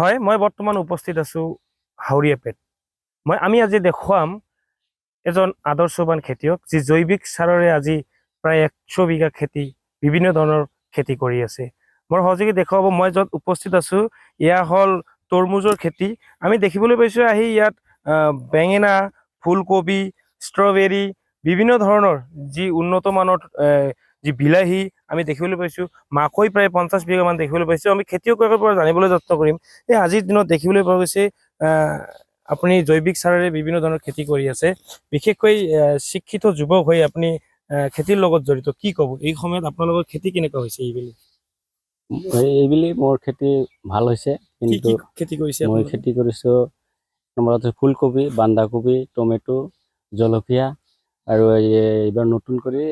হয়, মই বৰ্তমান উপস্থিত আছো হাউৰিয়াপেট। আমি আজি দেখুৱাম এজন আদৰ্শবান খেতিয়ক যি জৈৱিক সাৰৰে আজি প্ৰায় 100 বিঘা খেতি বিভিন্ন ধৰণৰ খেতি কৰি আছে। মোৰ সহযোগী দেখুৱাব মই য'ত উপস্থিত আছো এয়া হ'ল তৰমুজৰ খেতি। আমি দেখিবলৈ পাইছো আহি ইয়াত বেঙেনা, ফুলকবি, ষ্ট্ৰবেৰী বিভিন্ন ধৰণৰ যি উন্নত মানৰ যি বিলাহী আমি দেখিবলৈ পাইছো, মাকৈ প্ৰায় 50 বিঘা মান দেখিবলৈ পাইছো। আমি খেতিয়কৰ পৰা জানিবলৈ যত্ন কৰিম এই আজিৰ দিনত দেখিবলৈ পোৱা গৈছে আপুনি জৈৱিক সাৰেৰে বিভিন্ন ধৰণৰ খেতি কৰি আছে, বিশেষকৈ শিক্ষিত যুৱক হৈ আপুনি খেতিৰ লগত জড়িত, কি ক'ব এই সময়ত আপোনালোকৰ খেতি কেনেকুৱা হৈছে? এইবেলি মোৰ খেতি ভাল হৈছে, কিন্তু খেতি কৰিছে মই খেতি কৰিছো নম্বৰত ফুলকবি, বন্ধাকবি, টমেটো, জলকীয়া আৰু এইবাৰ নতুন কৰি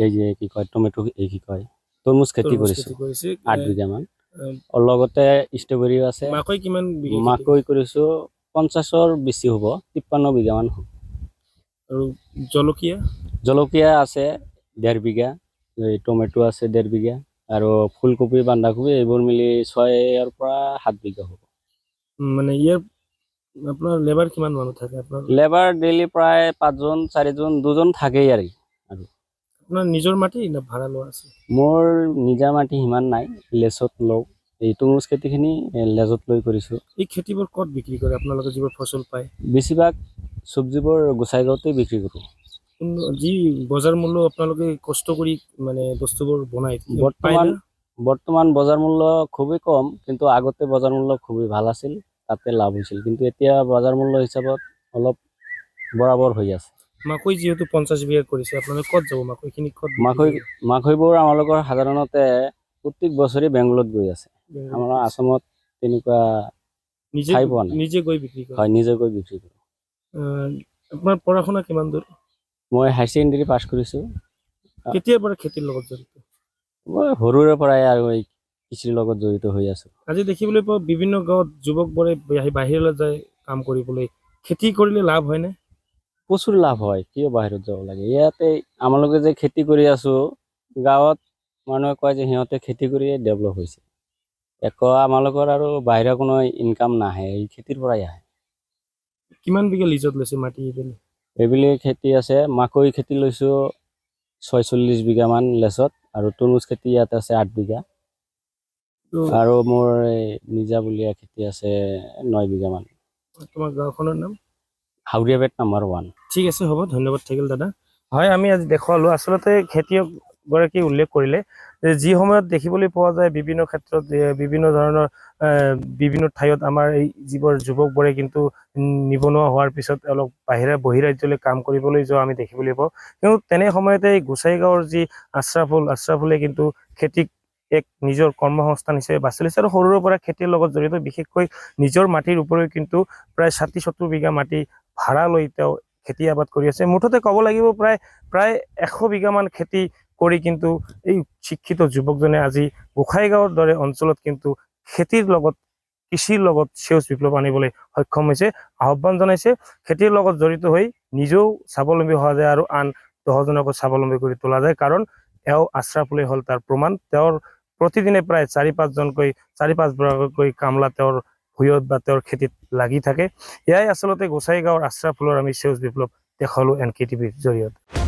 এই যে কি কয় টমেটো কি কয় তৰমুজ খেতি কৰিছো 8 বিঘা মান। লগতে ষ্ট্ৰবেৰীও আছে। মাকৈ কিমান? মাকৈ কৰিছো 50ৰ বেছি হ'ব, 53 বিঘা মান হ'ব। আৰু জলকীয়া? জলকীয়া আছে 1.5 বিঘা, টমেটো আছে 1.5 বিঘা আৰু ফুলকবি, বন্ধাকবি এইবোৰ মিলি 6ৰ পৰা 7 বিঘা হ'ব। মানে ইয়াৰ আপোনাৰ লেবাৰ কিমান মানুহ থাকে? আপোনাৰ লেবাৰ ডেইলি প্ৰায় 5জন 4জন 2জন থাকেই আৰু আপোনাৰ নিজৰ মাটি না ভাড়া লোৱা আছে? মোৰ নিজা মাটি সিমান নাই, লেচত লওঁ। এই তৰমুজ খেতিখিনি লেজত লৈ কৰিছো। এই খেতিবোৰ ক'ত বিক্ৰী কৰে আপোনালোকে যিবোৰ ফচল পায়? বেছিভাগ চব্জিবোৰ গোসাইগাঁৱতে বিক্ৰী কৰোঁ। যি বজাৰ মূল্য আপোনালোকে কষ্ট কৰি মানে বস্তুবোৰ বনাই, বৰ্তমান বজাৰ মূল্য খুবেই কম, কিন্তু আগতে বজাৰ মূল্য খুবেই ভাল আছিল, তাতে লাভ হৈছিল। কিন্তু এতিয়া বজাৰ মূল্য হিচাপত অলপ বৰাবৰ হৈ আছে। মাকৈ যিহেতু 50 বিঘা কৰিছে, আপোনালোকে ক'ত যাব মাকৈখিনি? মাকৈবোৰ আমালোকৰ সাধাৰণতে প্ৰত্যেক বছৰে বেংগলত গৈ আছে। আমাৰ আসামত তেনেকুৱা ঠাই পোৱা নাই। নিজে গৈ বিক্ৰী কৰে? হয়, নিজে গৈ বিক্ৰী কৰোঁ। আপোনাৰ পঢ়া শুনা কিমান দূৰ? মই হাই ছেকেণ্ডেৰী পাছ কৰিছোঁ। কেতিয়াৰ পৰা খেতিৰ লগত জড়িত? মই সৰুৰে পৰাই আৰু এই কৃষিৰ লগত জড়িত হৈ আছো। আজি দেখিবলৈ পোৱা বিভিন্ন গাঁৱত যুৱকবোৰে বাহিৰলৈ যায় কাম কৰিবলৈ, খেতি কৰিলে লাভ হয়নে? প্ৰচুৰ লাভ হয়, কিয় বাহিৰত যাব লাগে? ইয়াতে আমালোকে যে খেতি কৰি আছো, গাঁৱত মানুহে কয় যে সিহঁতে খেতি কৰিয়ে ডেভেলপ হৈছে। আমালোকৰ আৰু বাহিৰা কোনো ইনকাম নাহে, এই খেতিৰ পৰাই আহে। কিমান বিঘা লিজত লৈছে মাটি এইবেলি খেতি আছে? মাকৈ খেতি লৈছো 46 বিঘা মান লেচত, আৰু তৰমুজ খেতি ইয়াত আছে 8 বিঘা, আৰু মোৰ নিজাবলীয়া খেতি আছে 9 বিঘা মান। তোমাৰ গাঁওখনৰ নাম? হাউৰিয়াপেট নম্বৰ 1। ঠিক আছে, হ'ব, ধন্যবাদ থাকিল দাদা। হয়, আমি আজি দেখুৱালো আচলতে খেতিয়কগৰাকী উল্লেখ কৰিলে যে যি সময়ত দেখিবলৈ পোৱা যায় বিভিন্ন ক্ষেত্ৰত বিভিন্ন ধৰণৰ বিভিন্ন ঠাইত আমাৰ এই যিবোৰ যুৱকবোৰে কিন্তু নিবনুৱা হোৱাৰ পিছত অলপ বহিৰাজ্যলৈ কাম কৰিবলৈ যোৱা আমি দেখিবলৈ পাওঁ। কিন্তু তেনে সময়তে এই গোসাইগাঁৱৰ যি আশ্ৰাফুলে কিন্তু খেতিক এক নিজৰ কৰ্মসংস্থান হিচাপে বাছি লৈছে, আৰু সৰুৰে পৰা খেতিৰ লগত জড়িত। বিশেষকৈ নিজৰ মাটিৰ উপৰিও কিন্তু প্ৰায় 60-70 বিঘা মাটি ভাড়া লৈ তেওঁ খেতি আবাদ কৰি আছে। মুঠতে ক'ব লাগিব প্ৰায় 100 বিঘা মান খেতি কৰি কিন্তু এই শিক্ষিত যুৱকজনে আজি গোসাইগাঁৱৰ দৰে অঞ্চলত কিন্তু খেতিৰ লগত কৃষিৰ লগত সেউজ বিপ্লৱ আনিবলৈ সক্ষম হৈছে। আহ্বান জনাইছে খেতিৰ লগত জড়িত হৈ নিজেও স্বাৱলম্বী হোৱা যায় আৰু আন 10জনকো স্বাৱলম্বী কৰি তোলা যায়, কাৰণ আশ্ৰাফুলে হ'ল তাৰ প্ৰমাণ। তেওঁৰ প্ৰতিদিনে প্ৰায় 4-5 কামলা তেওঁৰ ভূঁইত বা তেওঁৰ খেতিত লাগি থাকে। এয়াই আচলতে গোসাইগাঁৱৰ আশ্ৰাফুলৰ আমি সেউজ বিপ্লৱ দেখালো NK TVৰ জৰিয়তে।